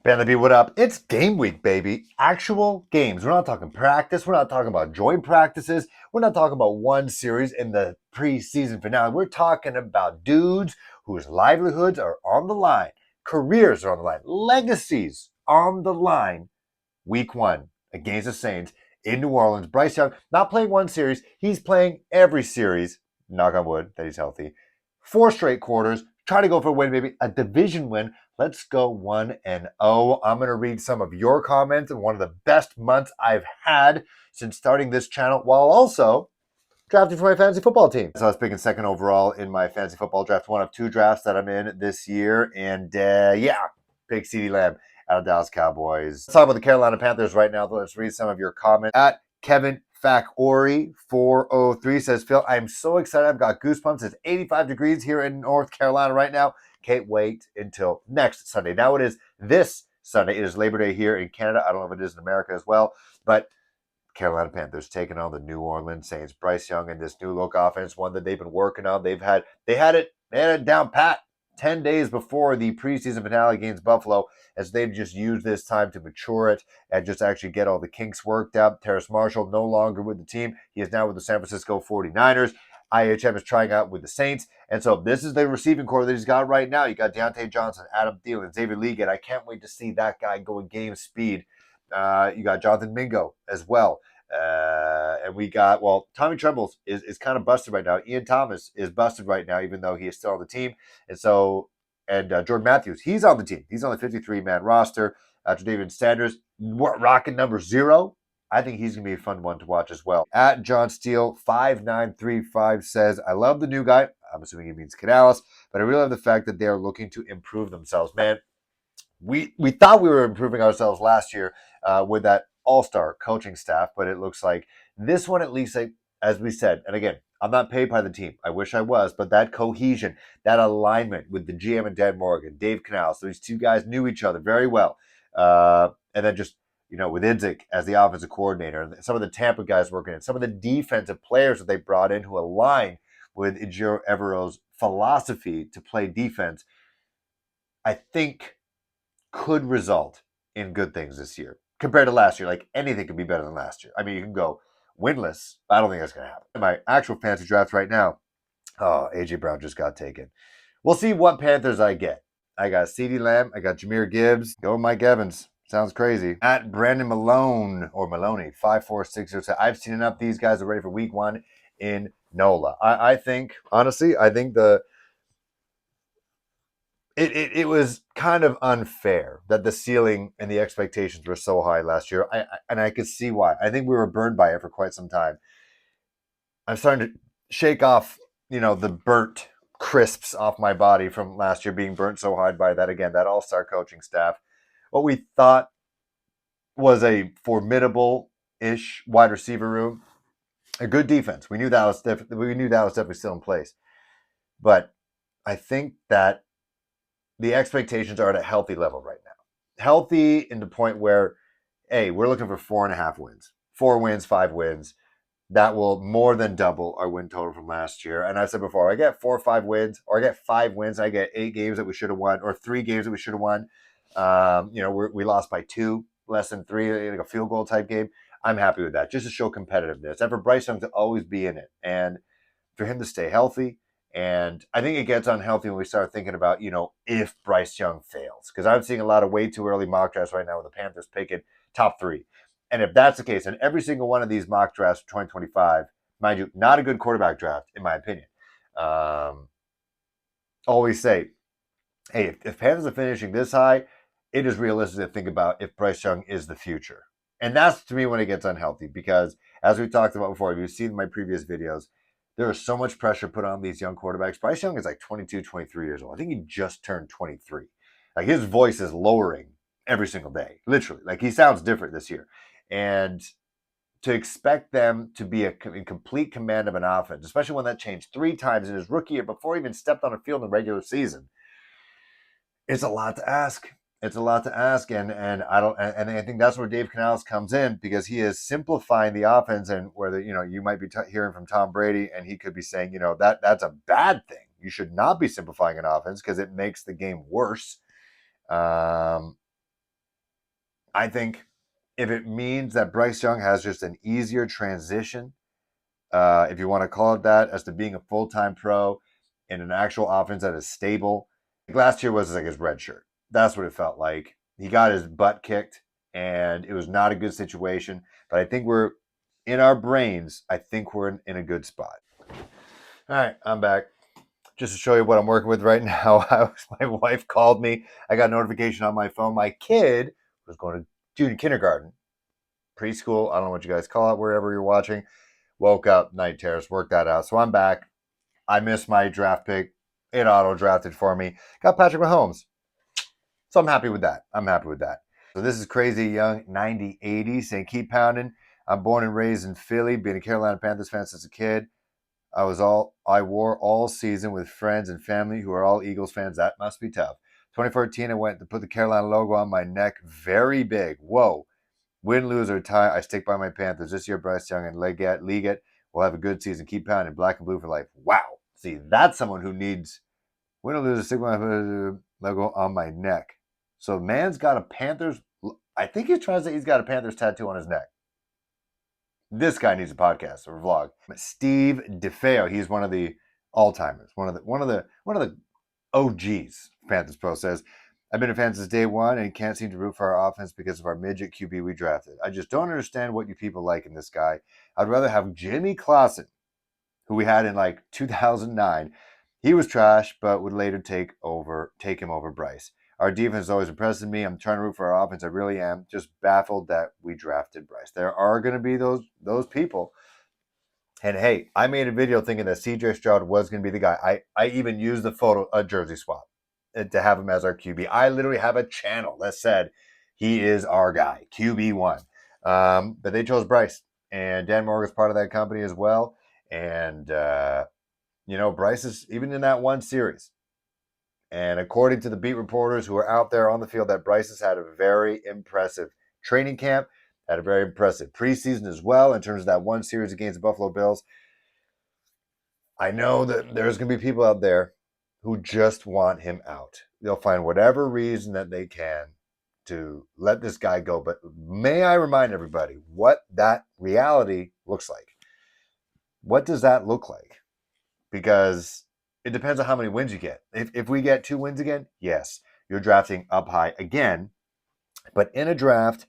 Panther B, what up? It's game week, baby. Actual games. We're not talking practice. We're not talking about joint practices. We're not talking about one series in the preseason finale. We're talking about dudes whose livelihoods are on the line, careers are on the line, legacies on the line. Week one against the Saints in New Orleans. Bryce Young not playing one series. He's playing every series. Knock on wood that he's healthy. 4 straight quarters. Try to go for a win, maybe a division win. Let's go 1-0. I'm going to read some of your comments in one of the best months I've had since starting this channel, while also drafting for my fantasy football team. So I was picking second overall in my fantasy football draft, one of 2 drafts that I'm in this year. And pick CeeDee Lamb out of Dallas Cowboys. Let's talk about the Carolina Panthers right now. Let's read some of your comments. At Kevin Fakori 403 says, Phil, I'm so excited. I've got goosebumps. It's 85 degrees here in North Carolina right now. Can't wait until next Sunday. Now it is this Sunday. It is Labor Day here in Canada. I don't know if it is in America as well, but Carolina Panthers taking on the New Orleans Saints. Bryce Young and this new look offense, one that they've been working on. They had it down pat 10 days before the preseason finale against Buffalo, as they've just used this time to mature it and just actually get all the kinks worked out. Terrace Marshall no longer with the team. He is now with the San Francisco 49ers. IHM is trying out with the Saints. And so this is the receiving core that he's got right now. You got Deontay Johnson, Adam Thielen, Xavier Leggett. I can't wait to see that guy go in game speed. You got Jonathan Mingo as well. And we got, Tommy Trembles is kind of busted right now. Ian Thomas is busted right now, even though he is still on the team. And Jordan Matthews, he's on the team. He's on the 53-man roster. David Sanders, rocking number 0. I think he's going to be a fun one to watch as well. At John Steele 5935 says, I love the new guy. I'm assuming he means Canales, but I really love the fact that they are looking to improve themselves. Man, we thought we were improving ourselves last year with that all-star coaching staff, but it looks like this one, at least, as we said, and again, I'm not paid by the team. I wish I was, but that cohesion, that alignment with the GM and Dan Morgan, Dave Canales, these 2 guys knew each other very well. And then just, with Idzik as the offensive coordinator, and some of the Tampa guys working in, some of the defensive players that they brought in who align with Ejiro Evero's philosophy to play defense, I think could result in good things this year compared to last year. Like, anything could be better than last year. I mean, you can go winless. I don't think that's going to happen. In my actual fantasy draft right now, AJ Brown just got taken. We'll see what Panthers I get. I got CeeDee Lamb. I got Jameer Gibbs. Go Mike Evans. Sounds crazy. At Brandon Malone or Maloney 5460, I've seen enough. These guys are ready for week 1 in NOLA. I think, honestly, it was kind of unfair that the ceiling and the expectations were so high last year. And I could see why. I think we were burned by it for quite some time. I'm starting to shake off, the burnt crisps off my body from last year being burnt so hard by that, again, that all-star coaching staff. What we thought was a formidable-ish wide receiver room, a good defense. We knew that was definitely still in place. But I think that the expectations are at a healthy level right now. Healthy in the point where, hey, we're looking for 4.5 wins. 4 wins, 5 wins. That will more than double our win total from last year. And I said before, I get 4 or 5 wins, or I get 5 wins, I get 8 games that we should have won, or 3 games that we should have won. We lost by 2, less than 3, like a field goal type game. I'm happy with that, just to show competitiveness. And for Bryce Young to always be in it. And for him to stay healthy. And I think it gets unhealthy when we start thinking about, if Bryce Young fails. Because I'm seeing a lot of way too early mock drafts right now with the Panthers picking top 3. And if that's the case, and every single one of these mock drafts for 2025, mind you, not a good quarterback draft, in my opinion. Always say, hey, if Panthers are finishing this high, it is realistic to think about if Bryce Young is the future. And that's, to me, when it gets unhealthy. Because, as we talked about before, if you've seen my previous videos, there is so much pressure put on these young quarterbacks. Bryce Young is like 22, 23 years old. I think he just turned 23. Like, his voice is lowering every single day, literally. Like, he sounds different this year. And to expect them to be in complete command of an offense, especially when that changed 3 times in his rookie year before he even stepped on a field in the regular season, it's a lot to ask. It's a lot to ask, and I think that's where Dave Canales comes in, because he is simplifying the offense, and where you might be hearing from Tom Brady, and he could be saying that's a bad thing. You should not be simplifying an offense because it makes the game worse. I think if it means that Bryce Young has just an easier transition, if you want to call it that, as to being a full-time pro in an actual offense that is stable. Like last year was like his red shirt. That's what it felt like. He got his butt kicked, and it was not a good situation. But I think we're in our brains. I think we're in a good spot. All right, I'm back. Just to show you what I'm working with right now, my wife called me. I got a notification on my phone. My kid was going to junior kindergarten, preschool. I don't know what you guys call it, wherever you're watching. Woke up, night terrors, worked that out. So I'm back. I missed my draft pick. It auto drafted for me. Got Patrick Mahomes. So I'm happy with that. So this is Crazy Young 9080 saying, keep pounding. I'm born and raised in Philly, being a Carolina Panthers fan since a kid. I wore all season with friends and family who are all Eagles fans. That must be tough. 2014, I went to put the Carolina logo on my neck, very big. Whoa. Win, lose, or tie, I stick by my Panthers. This year, Bryce Young and Leggett will have a good season. Keep pounding. Black and blue for life. Wow. See, that's someone who needs win or lose, stick by my logo on my neck. So man's got a Panthers. I think he's trying to say he's got a Panthers tattoo on his neck. This guy needs a podcast or a vlog. Steve DeFeo, he's one of the all-timers, one of the OGs. Panthers Pro says, I've been a fan since day one and can't seem to root for our offense because of our midget QB we drafted. I just don't understand what you people like in this guy. I'd rather have Jimmy Clausen, who we had in like 2009. He was trash, but would later take him over Bryce. Our defense has always impressed me. I'm trying to root for our offense. I really am. Just baffled that we drafted Bryce. There are going to be those people. And hey, I made a video thinking that CJ Stroud was going to be the guy. I even used the photo, a jersey swap, to have him as our QB. I literally have a channel that said he is our guy, QB1. But they chose Bryce. And Dan Morgan's part of that company as well. And, Bryce is even in that one series. And according to the beat reporters who are out there on the field, that Bryce has had a very impressive training camp, had a very impressive preseason as well in terms of that one series against the Buffalo Bills. I know that there's going to be people out there who just want him out. They'll find whatever reason that they can to let this guy go. But may I remind everybody what that reality looks like? What does that look like? Because it depends on how many wins you get. If we get 2 wins again, yes, you're drafting up high again. But in a draft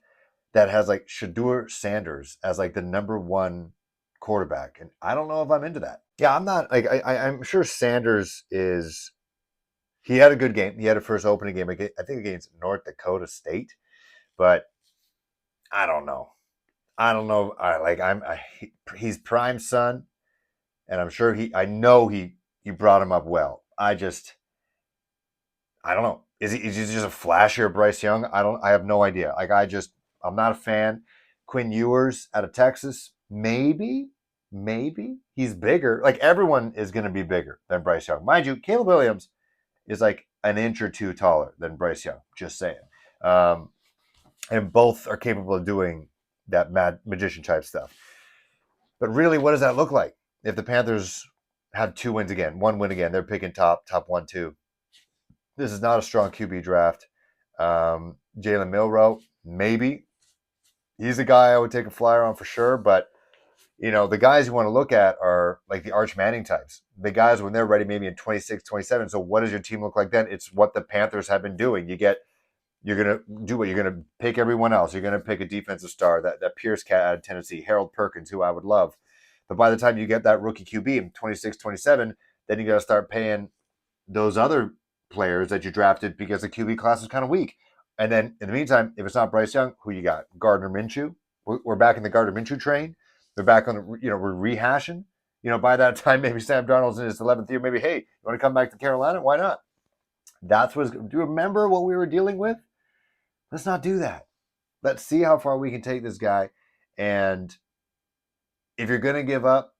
that has like Shedeur Sanders as like the number 1 quarterback, and I don't know if I'm into that. Yeah, I'm not like I'm sure Sanders is. He had a good game. He had a first opening game, I think, against North Dakota State, but I don't know. He's prime son, and I'm sure I know he brought him up well. I don't know. Is he just a flashier Bryce Young? I have no idea. I'm not a fan. Quinn Ewers out of Texas, maybe he's bigger. Like everyone is going to be bigger than Bryce Young, mind you. Caleb Williams is like an inch or two taller than Bryce Young. Just saying. And both are capable of doing that magician type stuff. But really, what does that look like if the Panthers have 2 wins again, 1 win again? They're picking top 1, 2. This is not a strong QB draft. Jalen Milroe, maybe. He's a guy I would take a flyer on for sure. But, the guys you want to look at are like the Arch Manning types. The guys, when they're ready, maybe in 26, 27. So what does your team look like then? It's what the Panthers have been doing. You're going to do what? You're going to pick everyone else. You're going to pick a defensive star, that Pierce cat out of Tennessee, Harold Perkins, who I would love. But by the time you get that rookie QB in 26, 27, then you got to start paying those other players that you drafted because the QB class is kind of weak. And then in the meantime, if it's not Bryce Young, who you got? Gardner Minshew. We're back in the Gardner Minshew train. We're back on the, we're rehashing. By that time, maybe Sam Darnold's in his 11th year. Maybe, hey, you want to come back to Carolina? Why not? Do you remember what we were dealing with? Let's not do that. Let's see how far we can take this guy. And if you're going to give up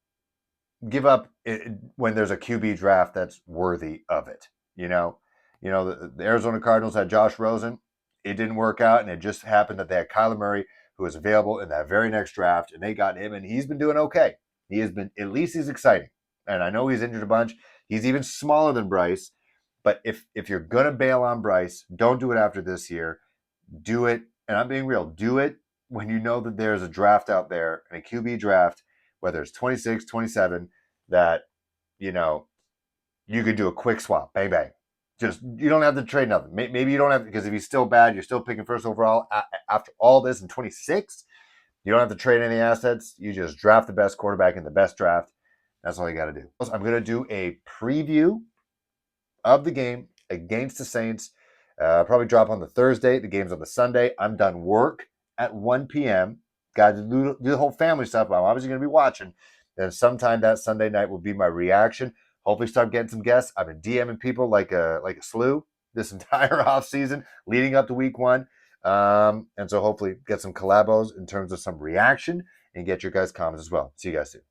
when there's a QB draft that's worthy of it. The Arizona Cardinals had Josh Rosen. It didn't work out, and it just happened that they had Kyler Murray, who was available in that very next draft, and they got him, and he's been doing okay. At least he's exciting. And I know he's injured a bunch. He's even smaller than Bryce. But if you're going to bail on Bryce, don't do it after this year. Do it and I'm being real, do it when you know that there's a draft out there, and a QB draft, whether it's 26, 27, that, you know, you could do a quick swap, bang, bang. Just, you don't have to trade nothing. Maybe you don't have, because if he's still bad, you're still picking first overall after all this in 26. You don't have to trade any assets. You just draft the best quarterback in the best draft. That's all you got to do. I'm going to do a preview of the game against the Saints. Probably drop on the Thursday. The game's on the Sunday. I'm done work at 1 p.m. Got to do the whole family stuff, but I'm obviously going to be watching. Then sometime that Sunday night will be my reaction. Hopefully start getting some guests. I've been DMing people like a slew this entire off season leading up to week one. And so hopefully get some collabos in terms of some reaction and get your guys' comments as well. See you guys soon.